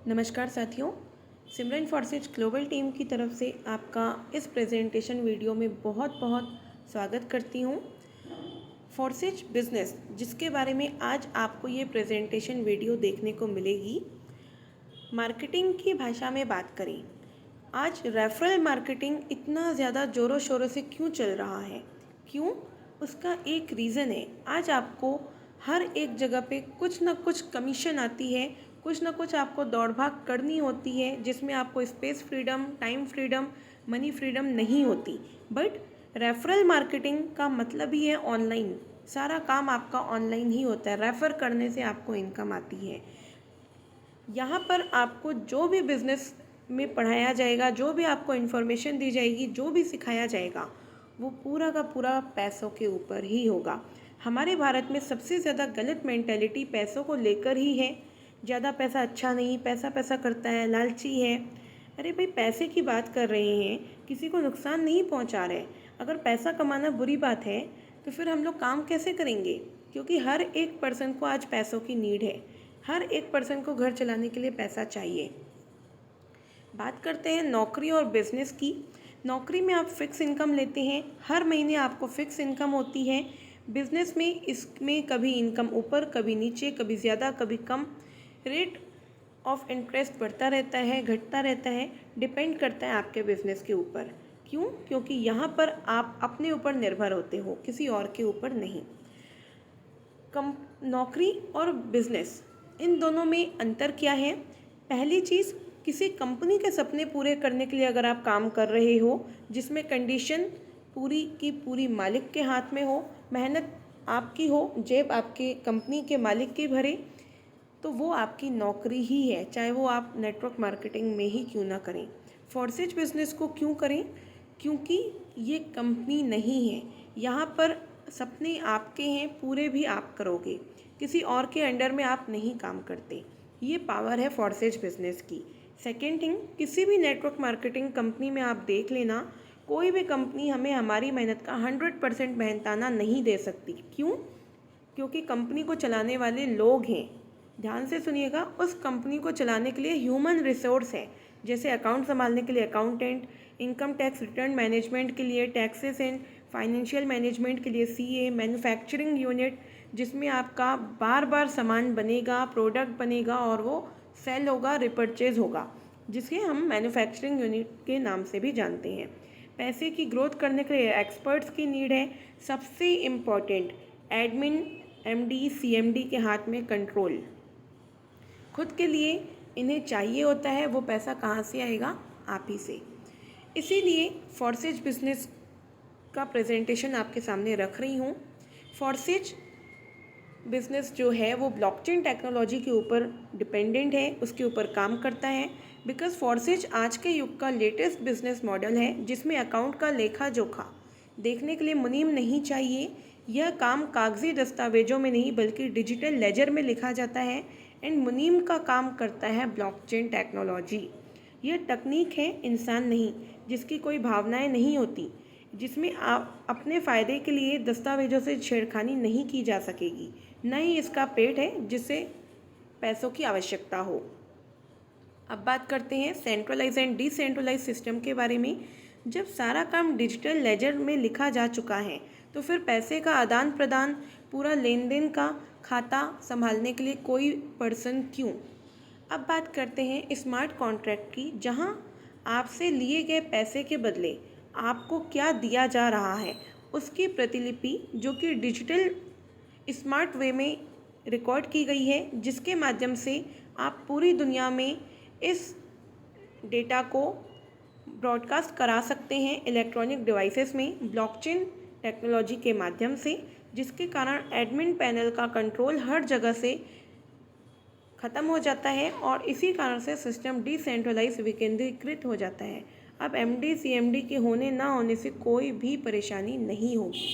नमस्कार साथियों। सिमरन Forsage global team की तरफ से आपका इस प्रेजेंटेशन वीडियो में बहुत बहुत स्वागत करती हूँ। फॉर्सेज बिजनेस जिसके बारे में आज आपको ये प्रेजेंटेशन वीडियो देखने को मिलेगी, मार्केटिंग की भाषा में बात करें। आज रेफरल मार्केटिंग इतना ज़्यादा ज़ोरों शोरों से क्यों चल रहा है? क्यों? उसका एक रीज़न है। आज आपको हर एक जगह पे कुछ ना कुछ कमीशन आती है, कुछ ना कुछ आपको दौड़ भाग करनी होती है, जिसमें आपको space freedom, time freedom, money freedom नहीं होती। बट रेफरल मार्केटिंग का मतलब ही है ऑनलाइन। सारा काम आपका ऑनलाइन ही होता है। रेफ़र करने से आपको इनकम आती है। यहाँ पर आपको जो भी बिज़नेस में पढ़ाया जाएगा, जो भी आपको इन्फॉर्मेशन दी जाएगी, जो भी सिखाया जाएगा, वो पूरा का पूरा पैसों के ऊपर ही होगा। हमारे भारत में सबसे ज़्यादा गलत मेंटेलिटी पैसों को लेकर ही है। ज़्यादा पैसा अच्छा नहीं, पैसा पैसा करता है, लालची है। अरे भाई, पैसे की बात कर रहे हैं, किसी को नुकसान नहीं पहुंचा रहे। अगर पैसा कमाना बुरी बात है तो फिर हम लोग काम कैसे करेंगे? क्योंकि हर एक पर्सन को आज पैसों की नीड है। हर एक पर्सन को घर चलाने के लिए पैसा चाहिए। बात करते हैं नौकरी और बिजनेस की। नौकरी में आप फिक्स इनकम लेते हैं, हर महीने आपको फिक्स इनकम होती है। बिजनेस में इसमें कभी इनकम ऊपर, कभी नीचे, कभी ज़्यादा, कभी कम। रेट ऑफ इंटरेस्ट बढ़ता रहता है, घटता रहता है, डिपेंड करता है आपके बिजनेस के ऊपर। क्यों? क्योंकि यहाँ पर आप अपने ऊपर निर्भर होते हो, किसी और के ऊपर नहीं। नौकरी और बिजनेस, इन दोनों में अंतर क्या है? पहली चीज़, किसी कंपनी के सपने पूरे करने के लिए अगर आप काम कर रहे हो, जिसमें कंडीशन पूरी की पूरी मालिक के हाथ में हो, मेहनत आपकी हो, जेब आपके कंपनी के मालिक की भरे, तो वो आपकी नौकरी ही है, चाहे वो आप नेटवर्क मार्केटिंग में ही क्यों ना करें। फॉर्सेज बिजनेस को क्यों करें? क्योंकि ये कंपनी नहीं है। यहाँ पर सपने आपके हैं, पूरे भी आप करोगे। किसी और के अंडर में आप नहीं काम करते। ये पावर है फॉर्सेज बिजनेस की। सेकेंड थिंग, किसी भी नेटवर्क मार्केटिंग कंपनी में आप देख लेना, कोई भी कंपनी हमें हमारी मेहनत का 100% मेहनताना नहीं दे सकती। क्यों? क्योंकि कंपनी को चलाने वाले लोग हैं। ध्यान से सुनिएगा, उस कंपनी को चलाने के लिए ह्यूमन रिसोर्स है। जैसे अकाउंट संभालने के लिए accountant, income tax return management के लिए टैक्सेस एंड फाइनेंशियल मैनेजमेंट के लिए सीए, मैन्युफैक्चरिंग यूनिट जिसमें आपका बार बार सामान बनेगा, प्रोडक्ट बनेगा और वो सेल होगा, रिपर्चेज होगा, जिसे हम मैन्युफैक्चरिंग यूनिट के नाम से भी जानते हैं। पैसे की ग्रोथ करने के लिए एक्सपर्ट्स की नीड है। सबसे इम्पॉर्टेंट, एडमिन, एमडी, सीएमडी के हाथ में कंट्रोल। खुद के लिए इन्हें चाहिए होता है, वो पैसा कहाँ से आएगा? आप ही से। इसीलिए फॉर्सेज बिजनेस का प्रेजेंटेशन आपके सामने रख रही हूँ। फॉर्सेज बिजनेस जो है वो ब्लॉकचेन टेक्नोलॉजी के ऊपर डिपेंडेंट है, उसके ऊपर काम करता है। बिकॉज फॉर्सेज आज के युग का लेटेस्ट बिजनेस मॉडल है, जिसमें अकाउंट का लेखा जोखा देखने के लिए मुनीम नहीं चाहिए। यह काम कागजी दस्तावेजों में नहीं बल्कि डिजिटल लेजर में लिखा जाता है। एंड मुनीम का काम करता है ब्लॉकचेन टेक्नोलॉजी। यह तकनीक है, इंसान नहीं, जिसकी कोई भावनाएं नहीं होती, जिसमें आप अपने फ़ायदे के लिए दस्तावेजों से छेड़खानी नहीं की जा सकेगी। न ही इसका पेट है जिससे पैसों की आवश्यकता हो। अब बात करते हैं सेंट्रलाइज एंड डिसेंट्रलाइज सिस्टम के बारे में। जब सारा काम डिजिटल लेजर में लिखा जा चुका है तो फिर पैसे का आदान प्रदान, पूरा लेन देन का खाता संभालने के लिए कोई पर्सन क्यों? अब बात करते हैं स्मार्ट कॉन्ट्रैक्ट की, जहां आपसे लिए गए पैसे के बदले आपको क्या दिया जा रहा है उसकी प्रतिलिपि, जो कि डिजिटल स्मार्ट वे में रिकॉर्ड की गई है, जिसके माध्यम से आप पूरी दुनिया में इस डेटा को ब्रॉडकास्ट करा सकते हैं इलेक्ट्रॉनिक डिवाइसेस में ब्लॉकचेन टेक्नोलॉजी के माध्यम से, जिसके कारण एडमिन पैनल का कंट्रोल हर जगह से ख़त्म हो जाता है और इसी कारण से सिस्टम डिसेंट्रलाइज, विकेंद्रीकृत हो जाता है। अब एमडी सीएमडी के होने ना होने से कोई भी परेशानी नहीं होगी।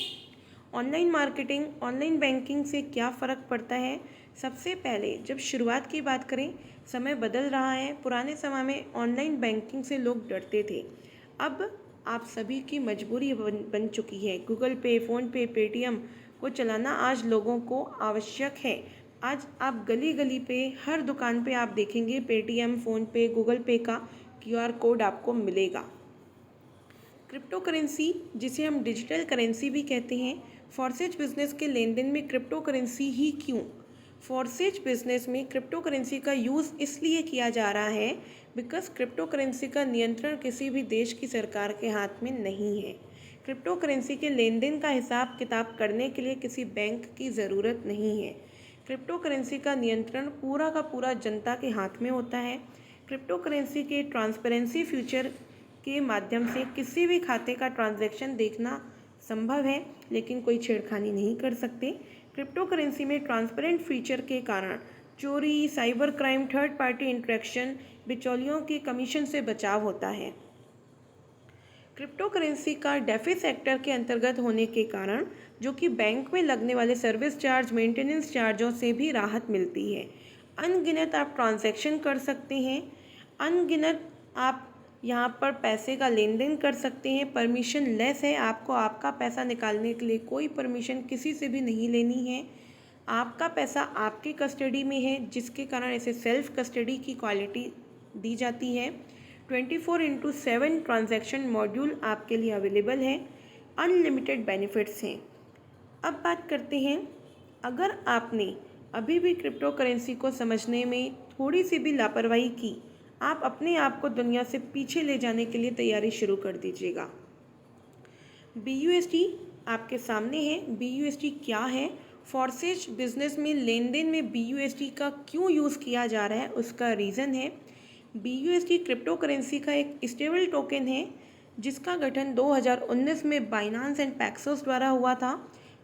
ऑनलाइन मार्केटिंग, ऑनलाइन बैंकिंग से क्या फ़र्क पड़ता है? सबसे पहले जब शुरुआत की बात करें, समय बदल रहा है। पुराने समय में ऑनलाइन बैंकिंग से लोग डरते थे। अब आप सभी की मजबूरी बन चुकी है। गूगल पे, फ़ोन पे, पेटीएम को चलाना आज लोगों को आवश्यक है। आज आप गली गली पे, हर दुकान पे आप देखेंगे पेटीएम, फ़ोनपे, गूगल पे का क्यूआर कोड आपको मिलेगा। क्रिप्टो करेंसी, जिसे हम डिजिटल करेंसी भी कहते हैं, फॉरसेज बिजनेस के लेन देन में क्रिप्टो करेंसी ही क्यों? फॉरसेज बिजनेस में क्रिप्टो करेंसी का यूज़ इसलिए किया जा रहा है बिकॉज क्रिप्टो करेंसी का नियंत्रण किसी भी देश की सरकार के हाथ में नहीं है। क्रिप्टो करेंसी के लेन देन का हिसाब किताब करने के लिए किसी बैंक की ज़रूरत नहीं है। क्रिप्टो करेंसी का नियंत्रण पूरा का पूरा जनता के हाथ में होता है। क्रिप्टो करेंसी के ट्रांसपेरेंसी फीचर के माध्यम से किसी भी खाते का ट्रांजैक्शन देखना संभव है, लेकिन कोई छेड़खानी नहीं कर सकते। क्रिप्टो करेंसी में ट्रांसपेरेंट फीचर के कारण चोरी, cyber crime, third party interaction, बिचौलियों के कमीशन से बचाव होता है। क्रिप्टो करेंसी का डेफी सेक्टर के अंतर्गत होने के कारण जो कि बैंक में लगने वाले सर्विस चार्ज, मेंटेनेंस चार्जों से भी राहत मिलती है। अनगिनत आप ट्रांजैक्शन कर सकते हैं, अनगिनत आप यहाँ पर पैसे का लेन देन कर सकते हैं। परमिशन लेस है, आपको आपका पैसा निकालने के लिए कोई परमिशन किसी से भी नहीं लेनी है। आपका पैसा आपकी कस्टडी में है, जिसके कारण इसे सेल्फ कस्टडी की क्वालिटी दी जाती है। 24/7 ट्रांजैक्शन मॉड्यूल आपके लिए अवेलेबल है। अनलिमिटेड बेनिफिट्स हैं। अब बात करते हैं, अगर आपने अभी भी क्रिप्टो करेंसी को समझने में थोड़ी सी भी लापरवाही की, आप अपने आप को दुनिया से पीछे ले जाने के लिए तैयारी शुरू कर दीजिएगा। BUSD आपके सामने है। BUSD क्या है? फॉरसेज बिजनेस में लेन देन में BUSD का क्यों यूज़ किया जा रहा है, उसका रीज़न है। BUSD क्रिप्टो करेंसी का एक स्टेबल टोकन है जिसका गठन 2019 में बाइनांस एंड पैक्सोस द्वारा हुआ था।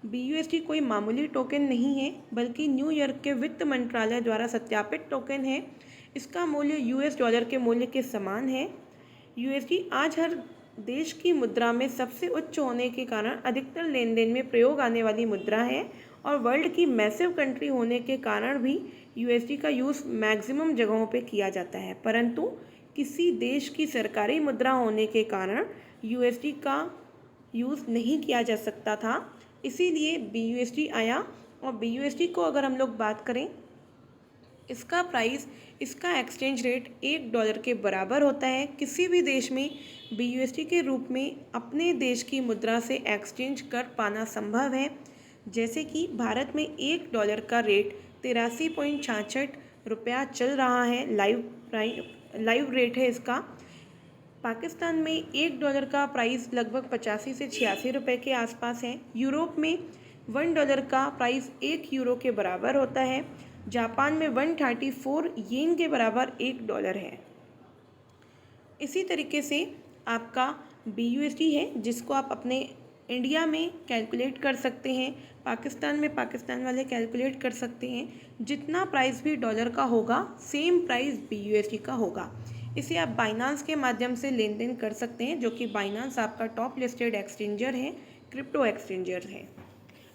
BUSD कोई मामूली टोकन नहीं है, बल्कि न्यूयॉर्क के वित्त मंत्रालय द्वारा सत्यापित टोकन है। इसका मूल्य US$ के मूल्य के समान है। USD आज हर देश की मुद्रा में सबसे उच्च होने के कारण अधिकतर लेन देन में प्रयोग आने वाली मुद्रा है, और वर्ल्ड की मैसिव कंट्री होने के कारण भी USD का यूज़ मैक्सिमम जगहों पे किया जाता है। परंतु किसी देश की सरकारी मुद्रा होने के कारण USD का यूज़ नहीं किया जा सकता था, इसीलिए BUSD आया। और BUSD को अगर हम लोग बात करें, इसका प्राइस, इसका एक्सचेंज रेट $1 के बराबर होता है। किसी भी देश में BUSD के रूप में अपने देश की मुद्रा से एक्सचेंज कर पाना संभव है। जैसे कि भारत में $1 का रेट 83.66 रुपया चल रहा है, लाइव रेट है इसका। पाकिस्तान में $1 का प्राइस लगभग 85 से 86 रुपये के आसपास है। यूरोप में $1 का प्राइस €1 के बराबर होता है। जापान में 134 येन के बराबर $1 है। इसी तरीके से आपका BUSD है, जिसको आप अपने इंडिया में कैलकुलेट कर सकते हैं, पाकिस्तान में पाकिस्तान वाले कैलकुलेट कर सकते हैं। जितना प्राइस भी डॉलर का होगा, सेम प्राइस BUSD का होगा। इसे आप बाइनांस के माध्यम से लेन देन कर सकते हैं, जो कि बाइनांस आपका टॉप लिस्टेड एक्सचेंजर है, क्रिप्टो एक्सचेंजर है।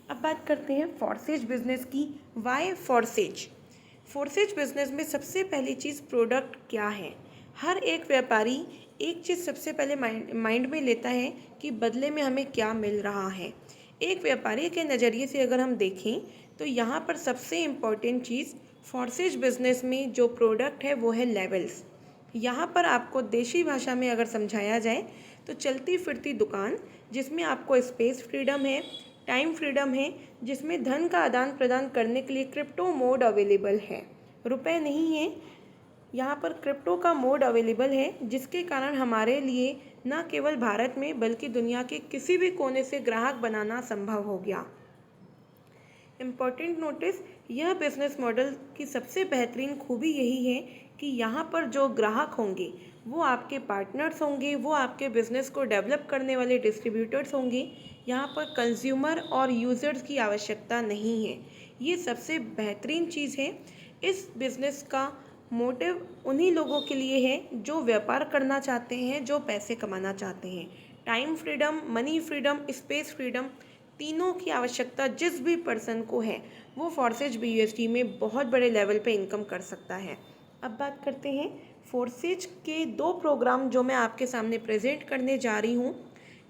अब बात करते हैं फॉरसेज बिजनेस की। वाई फॉरसेज? फॉरसेज बिजनेस में सबसे पहली चीज़ प्रोडक्ट क्या है। हर एक व्यापारी एक चीज़ सबसे पहले माइंड में लेता है कि बदले में हमें क्या मिल रहा है। एक व्यापारी के नज़रिए से अगर हम देखें तो यहाँ पर सबसे इम्पॉर्टेंट चीज़ फॉरसेज बिजनेस में जो प्रोडक्ट है वो है लेवल्स। यहाँ पर आपको देशी भाषा में अगर समझाया जाए तो चलती फिरती दुकान, जिसमें आपको स्पेस फ्रीडम है, टाइम फ्रीडम है, जिसमें धन का आदान प्रदान करने के लिए क्रिप्टो मोड अवेलेबल है। रुपए नहीं है, यहाँ पर क्रिप्टो का मोड अवेलेबल है, जिसके कारण हमारे लिए न केवल भारत में बल्कि दुनिया के किसी भी कोने से ग्राहक बनाना संभव हो गया। इम्पॉर्टेंट नोटिस, यह बिजनेस मॉडल की सबसे बेहतरीन खूबी यही है कि यहाँ पर जो ग्राहक होंगे वो आपके पार्टनर्स होंगे, वो आपके बिज़नेस को डेवलप करने वाले डिस्ट्रीब्यूटर्स होंगे। यहाँ पर कंज्यूमर और यूज़र्स की आवश्यकता नहीं है। ये सबसे बेहतरीन चीज़ है। इस बिज़नेस का मोटिव उन्हीं लोगों के लिए है जो व्यापार करना चाहते हैं, जो पैसे कमाना चाहते हैं। Time freedom, money freedom, space freedom, तीनों की आवश्यकता जिस भी पर्सन को है वो फॉरसेज BUSD में बहुत बड़े लेवल पे इनकम कर सकता है। अब बात करते हैं फॉरसेज के 2 प्रोग्राम जो मैं आपके सामने प्रेजेंट करने जा रही हूँ,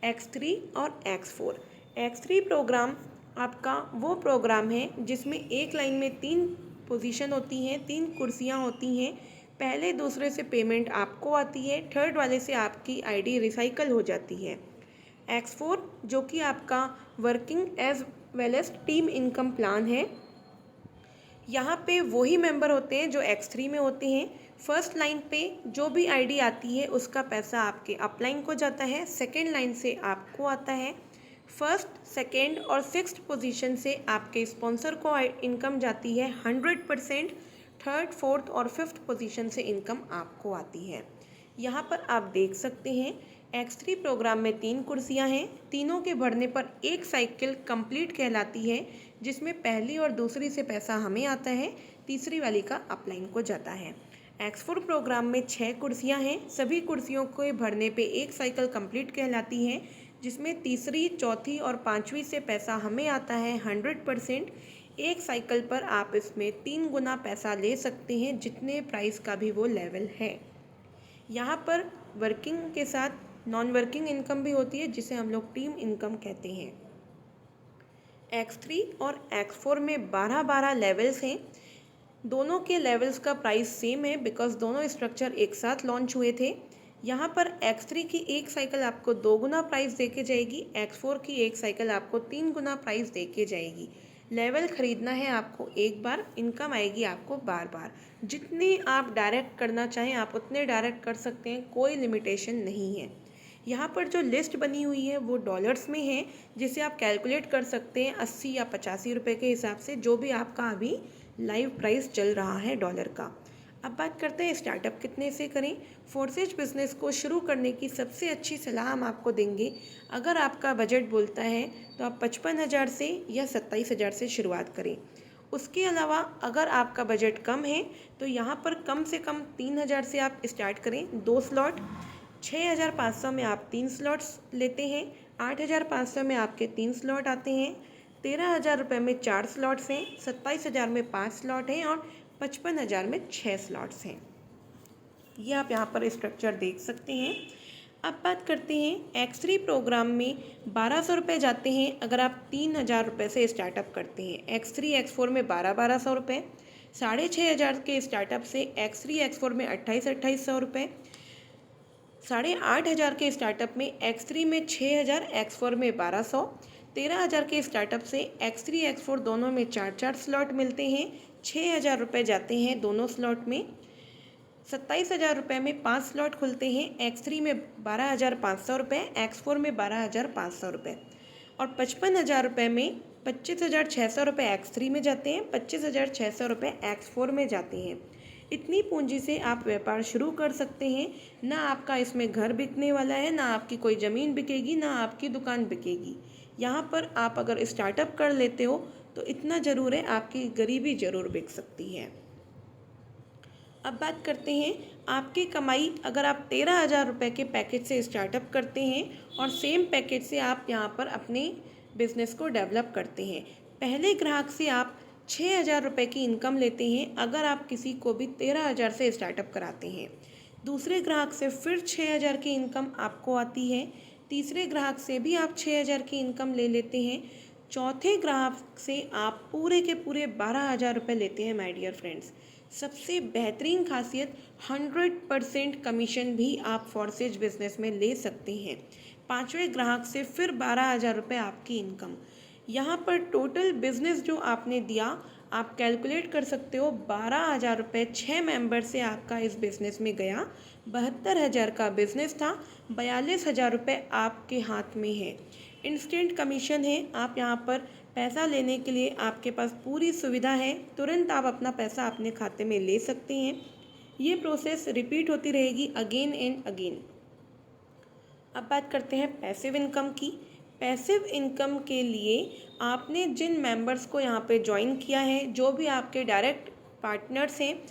X3 और X4। X3 प्रोग्राम आपका वो प्रोग्राम है जिसमें एक लाइन में 3 पोजीशन होती हैं, 3 कुर्सियाँ होती हैं। पहले दूसरे से पेमेंट आपको आती है, थर्ड वाले से आपकी आईडी रिसाइकल हो जाती है। X4 जो कि आपका working as well as team income plan है। यहाँ पे वही मेंबर होते हैं जो X3 में होते हैं। फर्स्ट लाइन पे जो भी आईडी आती है उसका पैसा आपके अपलाइन को जाता है, सेकेंड लाइन से आपको आता है, फर्स्ट, सेकेंड और सिक्स्थ पोजीशन से आपके स्पॉन्सर को इनकम जाती है 100%, थर्ड, फोर्थ और फिफ्थ पोजीशन से इनकम आपको आती है। यहाँ पर आप देख सकते हैं X3 प्रोग्राम में 3 कुर्सियाँ हैं, तीनों के भरने पर एक साइकिल कंप्लीट कहलाती है, जिसमें पहली और दूसरी से पैसा हमें आता है, तीसरी वाली का अपलाइन को जाता है। X4 प्रोग्राम में 6 कुर्सियाँ हैं, सभी कुर्सियों के भरने पे एक साइकिल कंप्लीट कहलाती है, जिसमें तीसरी, चौथी और पाँचवीं से पैसा हमें आता है 100%। एक साइकिल पर आप इसमें 3 गुना पैसा ले सकते हैं, जितने प्राइस का भी वो लेवल है। यहाँ पर वर्किंग के साथ नॉन वर्किंग इनकम भी होती है, जिसे हम लोग टीम इनकम कहते हैं। X3 और X4 में 12-12 लेवल्स हैं। दोनों के लेवल्स का प्राइस सेम है बिकॉज दोनों स्ट्रक्चर एक साथ लॉन्च हुए थे। यहाँ पर X3 की एक साइकिल आपको 2 गुना प्राइस दे के जाएगी, X4 की एक साइकिल आपको 3 गुना प्राइस दे के जाएगी। लेवल ख़रीदना है आपको एक बार, इनकम आएगी आपको बार बार। जितने आप डायरेक्ट करना चाहें आप उतने डायरेक्ट कर सकते हैं, कोई लिमिटेशन नहीं है। यहाँ पर जो लिस्ट बनी हुई है वो डॉलर्स में है, जिसे आप कैलकुलेट कर सकते हैं 80 या 85 रुपये के हिसाब से, जो भी आपका अभी लाइव प्राइस चल रहा है डॉलर का। अब बात करते हैं स्टार्टअप कितने से करें। फोर्सेज बिजनेस को शुरू करने की सबसे अच्छी सलाह हम आपको देंगे। अगर आपका बजट बोलता है तो आप 55,000 से या 27,000 से शुरुआत करें। उसके अलावा अगर आपका बजट कम है तो यहाँ पर कम से कम 3,000 से आप स्टार्ट करें। 2 स्लॉट, 6,500 में आप 3 स्लॉट्स लेते हैं, 8,500 में आपके 3 स्लॉट आते हैं, 13,000 रुपये में 4 स्लॉट्स हैं, 27,000 में 5 स्लॉट हैं और 55,000 में 6 स्लॉट्स हैं। ये आप यहाँ पर स्ट्रक्चर देख सकते हैं। अब बात करते हैं X3 प्रोग्राम में 1,200 रुपये जाते हैं अगर आप 3,000 रुपये से स्टार्टअप करते हैं। X3 X4 में 1,200 रुपये, 6,500 के स्टार्टअप से X3 X4 में 2,800 रुपये, 8,500 के स्टार्टअप में X3 में 6,000, X4 में 1,200, 13,000 के स्टार्टअप से X3 X4 दोनों में 4-4 स्लॉट मिलते हैं, 6,000 रुपये जाते हैं दोनों स्लॉट में। 27,000 रुपये में 5 स्लॉट खुलते हैं, X3 में 12,500 रुपये, X4 में 12,500 रुपये और 55,000 रुपये में 25,600 रुपये X3 में जाते हैं, 25,600 रुपये X4 में जाते हैं। इतनी पूंजी से आप व्यापार शुरू कर सकते हैं। ना आपका इसमें घर बिकने वाला है, ना आपकी कोई ज़मीन बिकेगी, ना आपकी दुकान बिकेगी। यहाँ पर आप अगर स्टार्टअप कर लेते हो तो इतना ज़रूर है, आपकी गरीबी ज़रूर बिक सकती है। अब बात करते हैं आपकी कमाई। अगर आप 13,000 रुपये के पैकेज से स्टार्टअप करते हैं और सेम पैकेज से आप यहाँ पर अपने बिजनेस को डेवलप करते हैं, पहले ग्राहक से आप 6,000 रुपये की इनकम लेते हैं अगर आप किसी को भी 13,000 से स्टार्टअप कराते हैं। दूसरे ग्राहक से फिर 6,000 की इनकम आपको आती है, तीसरे ग्राहक से भी आप 6,000 की इनकम ले लेते हैं, चौथे ग्राहक से आप पूरे के पूरे 12,000 रुपये लेते हैं। माय डियर फ्रेंड्स, सबसे बेहतरीन खासियत 100% कमीशन भी आप फोर्सेज बिजनेस में ले सकते हैं। पाँचवें ग्राहक से फिर 12,000 रुपये आपकी इनकम। यहाँ पर टोटल बिजनेस जो आपने दिया आप कैलकुलेट कर सकते हो। 12,000 रुपये 6 मेंबर से आपका इस बिज़नेस में गया। 72,000 का बिज़नेस था, 42,000 रुपये आपके हाथ में है। इंस्टेंट कमीशन है। आप यहाँ पर पैसा लेने के लिए आपके पास पूरी सुविधा है, तुरंत आप अपना पैसा अपने खाते में ले सकते हैं। ये प्रोसेस रिपीट होती रहेगी अगेन एंड अगेन। अब बात करते हैं पैसिव इनकम की। पैसिव इनकम के लिए आपने जिन मेंबर्स को यहाँ पे ज्वाइन किया है, जो भी आपके डायरेक्ट पार्टनर्स हैं,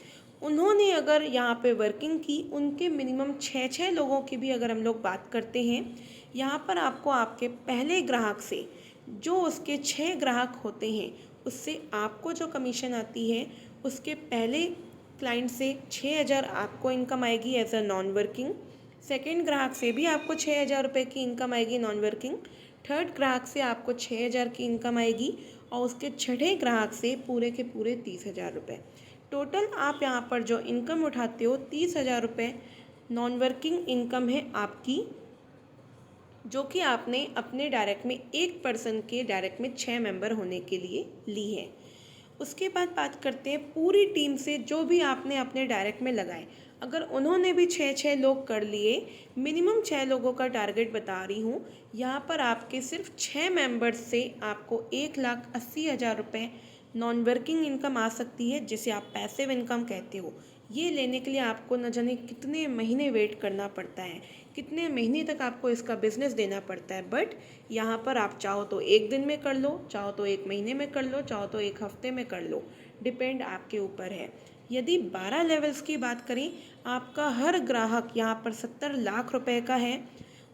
उन्होंने अगर यहाँ पे वर्किंग की, उनके मिनिमम 6 लोगों की भी अगर हम लोग बात करते हैं, यहाँ पर आपको आपके पहले ग्राहक से जो उसके 6 ग्राहक होते हैं उससे आपको जो कमीशन आती है, उसके पहले क्लाइंट से 6,000 आपको इनकम आएगी as a non working. Second ग्राहक से भी आपको 6,000 रुपये की इनकम आएगी नॉन वर्किंग। थर्ड ग्राहक से आपको 6,000 की इनकम आएगी और उसके छठे ग्राहक से पूरे के पूरे 30,000 रुपये। टोटल आप यहाँ पर जो इनकम उठाते हो 30,000 रुपये नॉन वर्किंग इनकम है आपकी, जो कि आपने अपने डायरेक्ट में एक पर्सन के डायरेक्ट में 6 मेंबर होने के लिए ली है। उसके बाद बात करते हैं पूरी टीम से जो भी आपने अपने डायरेक्ट में लगाए। अगर उन्होंने भी 6 लोग कर लिए, मिनिमम 6 लोगों का टारगेट बता रही हूँ, यहाँ पर आपके सिर्फ 6 मेंबर्स से आपको 1,80,000 रुपये नॉन वर्किंग इनकम आ सकती है, जिसे आप पैसिव इनकम कहते हो। ये लेने के लिए आपको न जाने कितने महीने वेट करना पड़ता है, कितने महीने तक आपको इसका बिजनेस देना पड़ता है, बट यहाँ पर आप चाहो तो एक दिन में कर लो, चाहो तो एक महीने में कर लो, चाहो तो एक हफ्ते में कर लो, डिपेंड आपके ऊपर है। यदि 12 लेवल्स की बात करें, आपका हर ग्राहक यहाँ पर 70 लाख रुपए का है।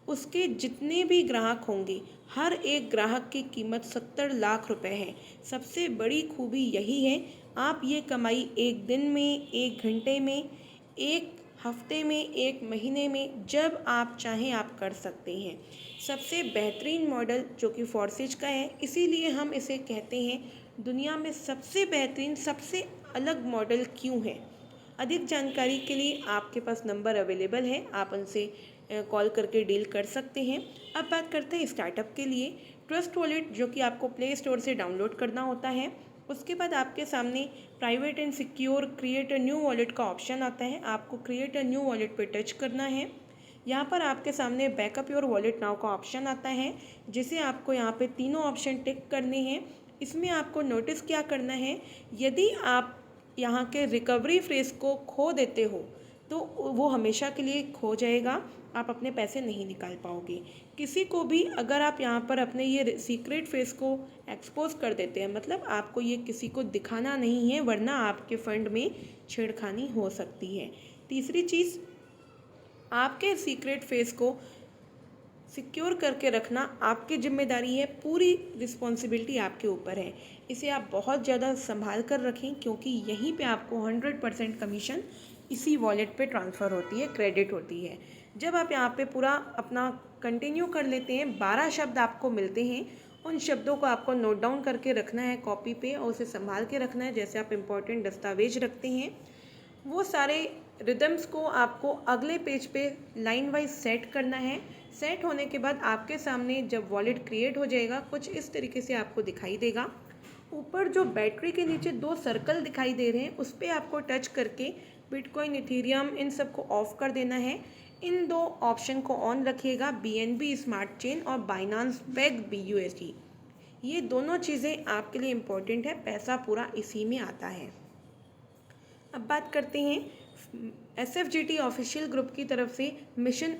उसके जितने भी ग्राहक होंगे, हर एक ग्राहक की कीमत 70 लाख रुपए है। सबसे बड़ी खूबी यही है, आप ये कमाई एक दिन में, एक घंटे में, एक हफ्ते में, एक महीने में, जब आप चाहें आप कर सकते हैं। सबसे बेहतरीन मॉडल जो कि फोर्सेज का है, इसीलिए हम इसे कहते हैं दुनिया में सबसे बेहतरीन, सबसे अलग मॉडल क्यों है। अधिक जानकारी के लिए आपके पास नंबर अवेलेबल है, आप उनसे कॉल करके डील कर सकते हैं। अब बात करते हैं स्टार्टअप के लिए। ट्रस्ट वॉलेट जो कि आपको प्ले स्टोर से डाउनलोड करना होता है। उसके बाद आपके सामने private and secure create a new wallet का ऑप्शन आता है। आपको क्रिएट अ न्यू वॉलेट पे टच करना है। यहाँ पर आपके सामने बैकअप योर वॉलेट नाउ का ऑप्शन आता है, जिसे आपको यहाँ पे तीनों ऑप्शन टिक करने हैं। इसमें आपको नोटिस क्या करना है, यदि आप यहाँ के रिकवरी फ्रेज को खो देते हो तो वो हमेशा के लिए खो जाएगा, आप अपने पैसे नहीं निकाल पाओगे। किसी को भी अगर आप यहाँ पर अपने ये सीक्रेट फेस को एक्सपोज कर देते हैं, मतलब आपको ये किसी को दिखाना नहीं है, वरना आपके फंड में छेड़खानी हो सकती है। तीसरी चीज़, आपके सीक्रेट फेस को सिक्योर करके रखना आपकी जिम्मेदारी है, पूरी रिस्पॉन्सिबिलिटी आपके ऊपर है। इसे आप बहुत ज़्यादा संभाल कर रखें, क्योंकि यहीं पे आपको 100% कमीशन इसी वॉलेट पे ट्रांसफ़र होती है, क्रेडिट होती है। जब आप यहाँ पे पूरा अपना कंटिन्यू कर लेते हैं, 12 शब्द आपको मिलते हैं। उन शब्दों को आपको नोट डाउन करके रखना है कॉपी पे, और उसे संभाल के रखना है जैसे आप इम्पोर्टेंट दस्तावेज रखते हैं। वो सारे रिदम्स को आपको अगले पेज पे लाइन वाइज सेट करना है। सेट होने के बाद आपके सामने जब वॉलेट क्रिएट हो जाएगा, कुछ इस तरीके से आपको दिखाई देगा। ऊपर जो बैटरी के नीचे 2 सर्कल दिखाई दे रहे हैं, उस पर आपको टच करके बिटकॉइन, इथेरियम, इन सब को ऑफ कर देना है। इन 2 ऑप्शन को ऑन रखिएगा, BNB स्मार्ट चेन और बाइनांस पेग BUSD। ये दोनों चीज़ें आपके लिए इम्पोर्टेंट है, पैसा पूरा इसी में आता है। अब बात करते हैं SFGT ऑफिशियल ग्रुप की तरफ से मिशन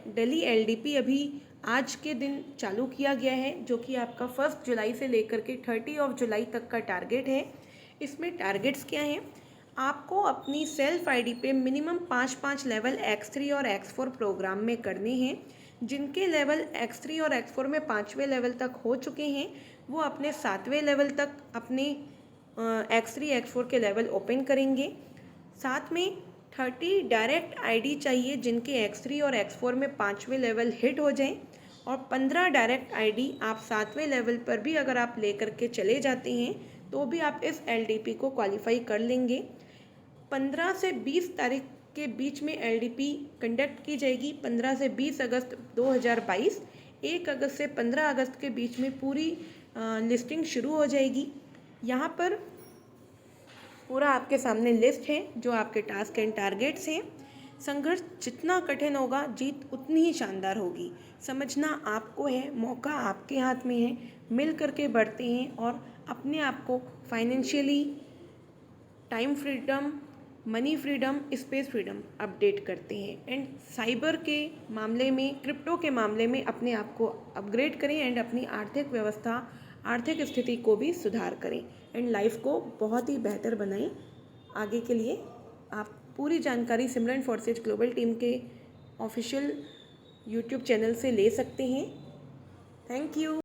दिल्ली LDP अभी आज के दिन चालू किया गया है, जो कि आपका 1 जुलाई से लेकर के 30 जुलाई तक का टारगेट है। इसमें टारगेट्स क्या हैं, आपको अपनी सेल्फ ID पे मिनिमम 5 लेवल X3 और X4 प्रोग्राम में करने हैं। जिनके लेवल X3 और X4 में 5वें लेवल तक हो चुके हैं, वो अपने 7वें लेवल तक अपने X3 X4 के लेवल ओपन करेंगे। साथ में 30 डायरेक्ट ID चाहिए जिनके X3 और X4 में 5वें लेवल हिट हो जाएं, और 15 डायरेक्ट ID आप 7वें लेवल पर भी अगर आप लेकर के चले जाते हैं तो भी आप इस LDP को क्वालिफाई कर लेंगे। 15 से 20 तारीख के बीच में LDP कंडक्ट की जाएगी। 15 से 20 अगस्त 2022, 1 अगस्त से 15 अगस्त के बीच में पूरी लिस्टिंग शुरू हो जाएगी। यहाँ पर पूरा आपके सामने लिस्ट है जो आपके टास्क एंड टारगेट्स हैं। संघर्ष जितना कठिन होगा, जीत उतनी ही शानदार होगी। समझना आपको है, मौका आपके हाथ में है। मिल करके बढ़ते हैं और अपने आप को financially, time freedom, money freedom, space freedom update करते हैं, एंड साइबर के मामले में, क्रिप्टो के मामले में अपने आप को अपग्रेड करें, एंड अपनी आर्थिक व्यवस्था, आर्थिक स्थिति को भी सुधार करें, एंड लाइफ को बहुत ही बेहतर बनाएं। आगे के लिए आप पूरी जानकारी सिमरन फोर्सेज ग्लोबल टीम के ऑफिशियल YouTube चैनल से ले सकते हैं। Thank you.